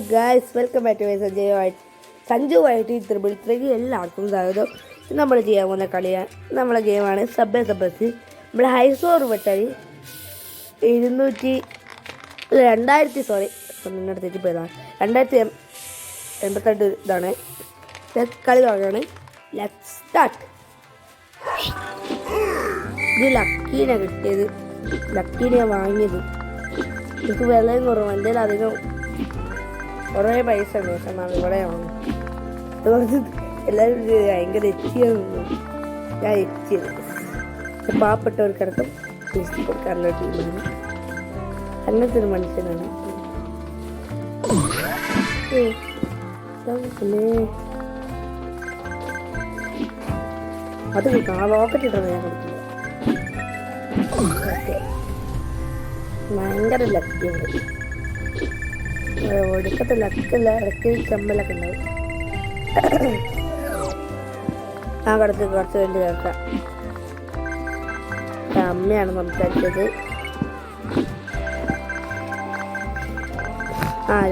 Guys, welcome back to സഞ്ജുവായിട്ട് triple ത്രീക്ക് എല്ലാവർക്കും സ്വാഗതം. നമ്മൾ ചെയ്യാൻ പോകുന്ന കളിയാണ് നമ്മളെ ഗെയിമാണ് സബ്വേ സബ്ബസ്. നമ്മുടെ ഹൈസ്കോർ വെട്ടാൽ 2088 ഇതാണ്. കളി തുടങ്ങുകയാണ്. Let's start. ഇത് ലക്കീനെ കിട്ടിയത്, ലക്കീനെ വാങ്ങിയത്. എനിക്ക് വിലയും കുറവ്, എൻ്റെ അധികം കുറേ പൈസ ഉണ്ട്. പക്ഷെ ഞാൻ ഇവിടെ വാങ്ങും. എല്ലാവരും ഭയങ്കര എത്തിയെന്നു. ഞാൻ എത്തിയത് പാവപ്പെട്ടവർക്കടക്കം ടേസ്റ്റ് കൊടുക്കാറുള്ള ടീമാണ്. അങ്ങനത്തെ ഒരു മനുഷ്യനാണ്. അത് കിട്ടും. ആ റോക്കറ്റ് ഇട്ടത് ഞാൻ കൊടുക്കില്ല. ഭയങ്കര ലക്കിയുണ്ട്. ഒടുക്കത്തെ ലക്കല്ല, ഇടയ്ക്ക് ചമ്മലൊക്കെ ഉണ്ടാവും. ആ കടത്ത് കുറച്ച് വേണ്ടി കേൾക്കാം. അമ്മയാണ് സംസാരിച്ചത്.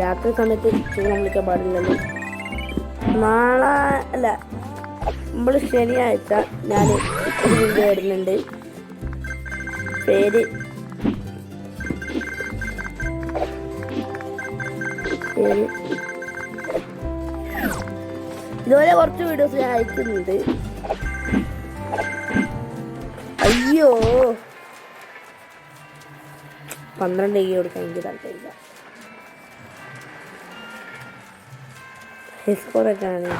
രാത്രി സമയത്ത് ചൂളം വിളിക്കാൻ പാടില്ലല്ലോ. നാളെ അല്ല, നമ്മൾ ശനിയാഴ്ച ഞാൻ ഒരു വീഡിയോ ഇടുന്നുണ്ട്. പേര് ഇതുപോലെ കുറച്ച് വീഡിയോസ് ഞാൻ അയക്കുന്നുണ്ട്. അയ്യോ, 12 കൊടുക്കാൻ എനിക്ക് താല്പര്യമില്ല. സ്കോറൊക്കെ ആണ്.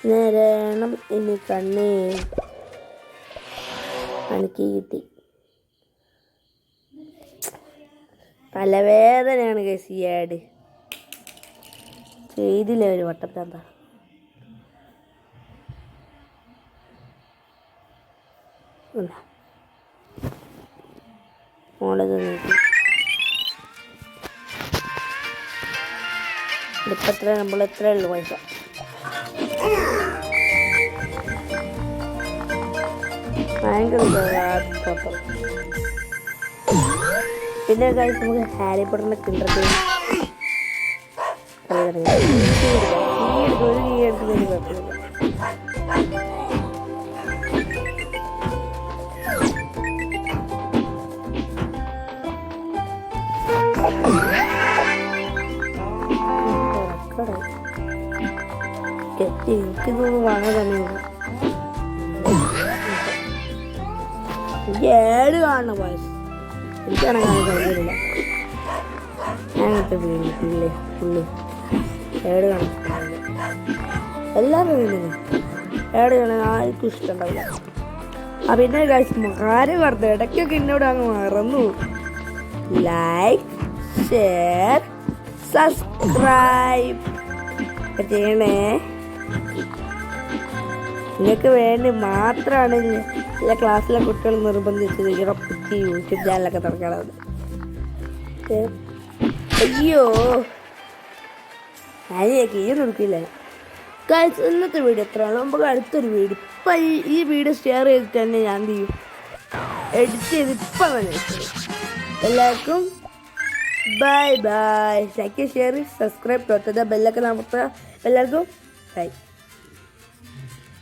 നേരണം ഇനി കണ്ണേ എനിക്ക് കിട്ടി. തലവേദനയാണ് കേസ്. ഈ ആഡ് ചെയ്തില്ല ഒരു വട്ടത്താന്താ. മോളത് നീക്കി ഇപ്പം എത്ര, നമ്മൾ എത്ര ഉള്ളു പൈസ. ഭയങ്കര ഫോട്ടോ. പിന്നെ കാര്യം നമുക്ക് ഹാരി പോട്ടറിനെ കിണ്ടത് എനിക്ക് തോന്നുന്നു വാങ്ങാൻ തന്നെയാണ്. ഏട് കാണുന്ന പായസം എനിക്കാണ് കാണാൻ കഴിയില്ല. ഞാനത്തെ പുള്ളി ഏട് കാണാൻ എല്ലാവരും വീഴുന്നു. ഏട് കാണാൻ ആർക്കും ഇഷ്ടമുണ്ടാവില്ല. പിന്നെ കാര്യം പറഞ്ഞ ഇടയ്ക്കൊക്കെ എന്നോട് അങ്ങ് മറന്നു. ലൈക്ക്, ഷെയർ, സബ്സ്ക്രൈബ് ചെയ്യണേ. നിങ്ങൾക്ക് വേണ്ടി മാത്രമാണ് ചില ക്ലാസ്സിലെ കുട്ടികൾ നിർബന്ധിച്ചത് ഇങ്ങനെ കുട്ടി യൂട്യൂബ് ചാനലൊക്കെ തുറക്കണത്. അയ്യോ, ഞാനേക്ക് ഈ കൊടുക്കില്ല. ഇന്നത്തെ വീഡിയോ എത്രയാണ്. നമുക്ക് അടുത്തൊരു വീഡിയോ ഇപ്പം ഈ വീഡിയോ ഷെയർ ചെയ്തിട്ട് തന്നെ ഞാൻ എന്ത് ചെയ്യും, എഡിറ്റ് ചെയ്ത് ഇപ്പം തന്നെ. എല്ലാവർക്കും bye bye. Like, share, subscribe, തൊട്ടത് ബെല്ലൊക്കെ നമുക്ക്. എല്ലാവർക്കും ബൈ.